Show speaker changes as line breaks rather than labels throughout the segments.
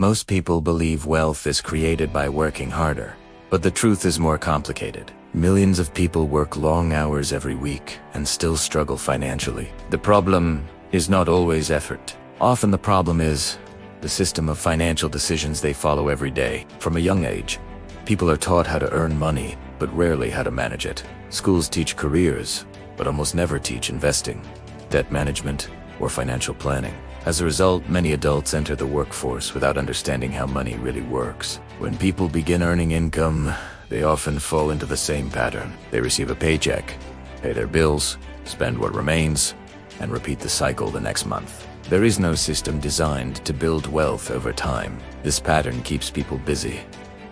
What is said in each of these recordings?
Most people believe wealth is created by working harder, but the truth is more complicated. Millions of people work long hours every week and still struggle financially. The problem is not always effort. Often the problem is the system of financial decisions they follow every day. From a young age, people are taught how to earn money, but rarely how to manage it. Schools teach careers, but almost never teach investing, debt management, or financial planning. As a result, many adults enter the workforce without understanding how money really works. When people begin earning income, they often fall into the same pattern. They receive a paycheck, pay their bills, spend what remains, and repeat the cycle the next month. There is no system designed to build wealth over time. This pattern keeps people busy,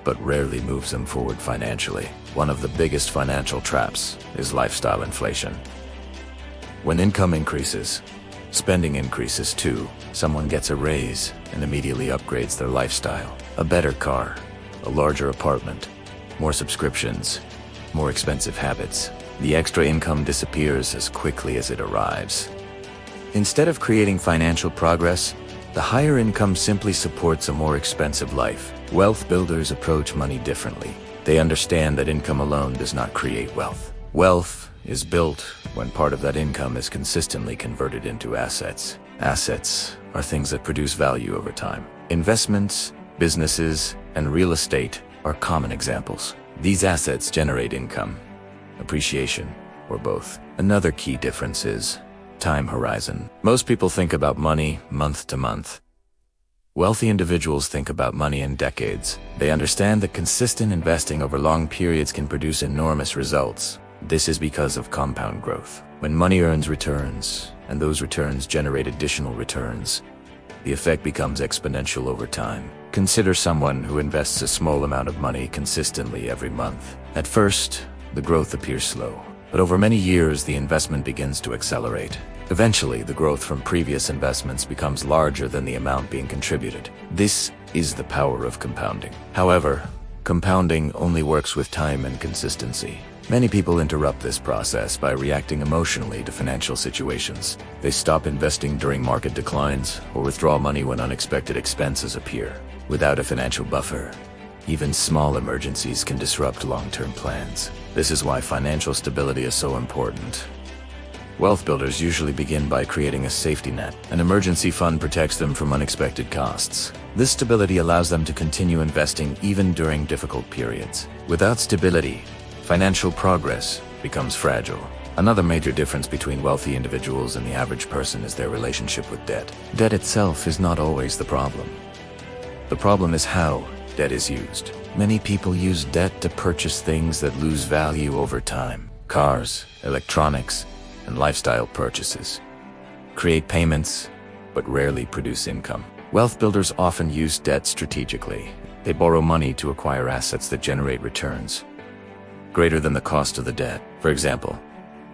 but rarely moves them forward financially. One of the biggest financial traps is lifestyle inflation. When income increases, spending increases too. Someone gets a raise and immediately upgrades their lifestyle. A better car, a larger apartment, more subscriptions, more expensive habits. The extra income disappears as quickly as it arrives. Instead of creating financial progress, the higher income simply supports a more expensive life. Wealth builders approach money differently. They understand that income alone does not create wealth. Wealth is built when part of that income is consistently converted into assets. Assets are things that produce value over time. Investments, businesses, and real estate are common examples. These assets generate income, appreciation, or both. Another key difference is time horizon. Most people think about money month to month. Wealthy individuals think about money in decades. They understand that consistent investing over long periods can produce enormous results. This is because of compound growth. When money earns returns, and those returns generate additional returns, the effect becomes exponential over time. Consider someone who invests a small amount of money consistently every month. At first, the growth appears slow, but over many years the investment begins to accelerate. Eventually, the growth from previous investments becomes larger than the amount being contributed. This is the power of compounding. However, compounding only works with time and consistency. Many people interrupt this process by reacting emotionally to financial situations. They stop investing during market declines or withdraw money when unexpected expenses appear. Without a financial buffer, even small emergencies can disrupt long-term plans. This is why financial stability is so important. Wealth builders usually begin by creating a safety net. An emergency fund protects them from unexpected costs. This stability allows them to continue investing even during difficult periods. Without stability, financial progress becomes fragile. Another major difference between wealthy individuals and the average person is their relationship with debt. Debt itself is not always the problem. The problem is how debt is used. Many people use debt to purchase things that lose value over time. Cars, electronics, and lifestyle purchases create payments, but rarely produce income. Wealth builders often use debt strategically. They borrow money to acquire assets that generate returns greater than the cost of the debt. For example,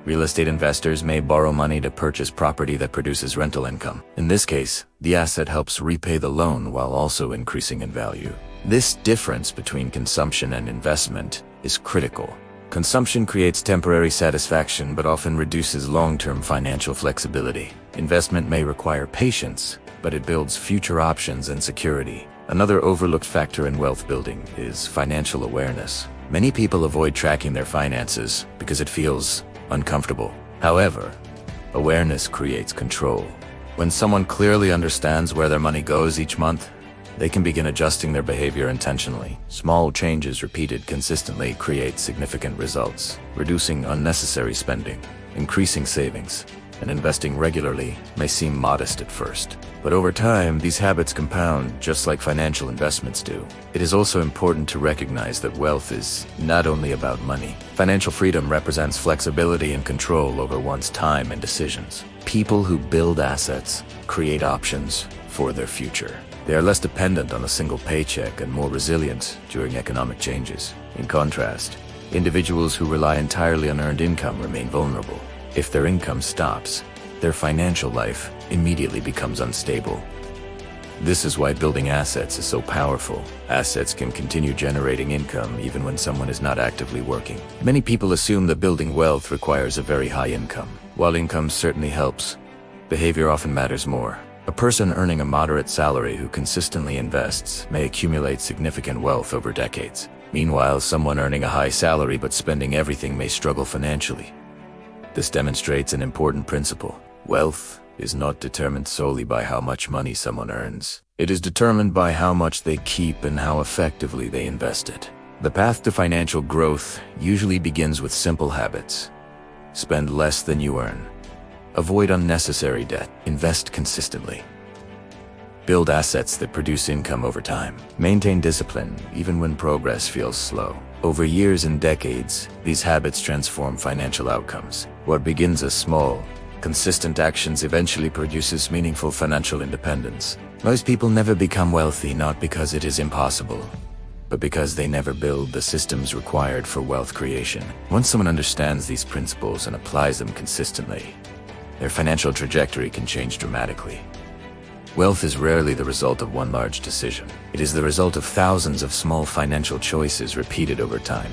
real estate investors may borrow money to purchase property that produces rental income. In this case, the asset helps repay the loan while also increasing in value. This difference between consumption and investment is critical. Consumption creates temporary satisfaction but often reduces long-term financial flexibility. Investment may require patience, but it builds future options and security. Another overlooked factor in wealth building is financial awareness. Many people avoid tracking their finances because it feels uncomfortable. However, awareness creates control. When someone clearly understands where their money goes each month, they can begin adjusting their behavior intentionally. Small changes repeated consistently create significant results. Reducing unnecessary spending, increasing savings, and investing regularly may seem modest at first. But over time, these habits compound just like financial investments do. It is also important to recognize that wealth is not only about money. Financial freedom represents flexibility and control over one's time and decisions. People who build assets create options for their future. They are less dependent on a single paycheck and more resilient during economic changes. In contrast, individuals who rely entirely on earned income remain vulnerable. If their income stops, their financial life immediately becomes unstable. This is why building assets is so powerful. Assets can continue generating income even when someone is not actively working. Many people assume that building wealth requires a very high income. While income certainly helps, behavior often matters more. A person earning a moderate salary who consistently invests may accumulate significant wealth over decades. Meanwhile, someone earning a high salary but spending everything may struggle financially. This demonstrates an important principle. Wealth is not determined solely by how much money someone earns. It is determined by how much they keep and how effectively they invest it. The path to financial growth usually begins with simple habits. Spend less than you earn. Avoid unnecessary debt. Invest consistently. Build assets that produce income over time. Maintain discipline, even when progress feels slow. Over years and decades, these habits transform financial outcomes. What begins as small, consistent actions eventually produces meaningful financial independence. Most people never become wealthy not because it is impossible, but because they never build the systems required for wealth creation. Once someone understands these principles and applies them consistently, their financial trajectory can change dramatically. Wealth is rarely the result of one large decision. It is the result of thousands of small financial choices repeated over time.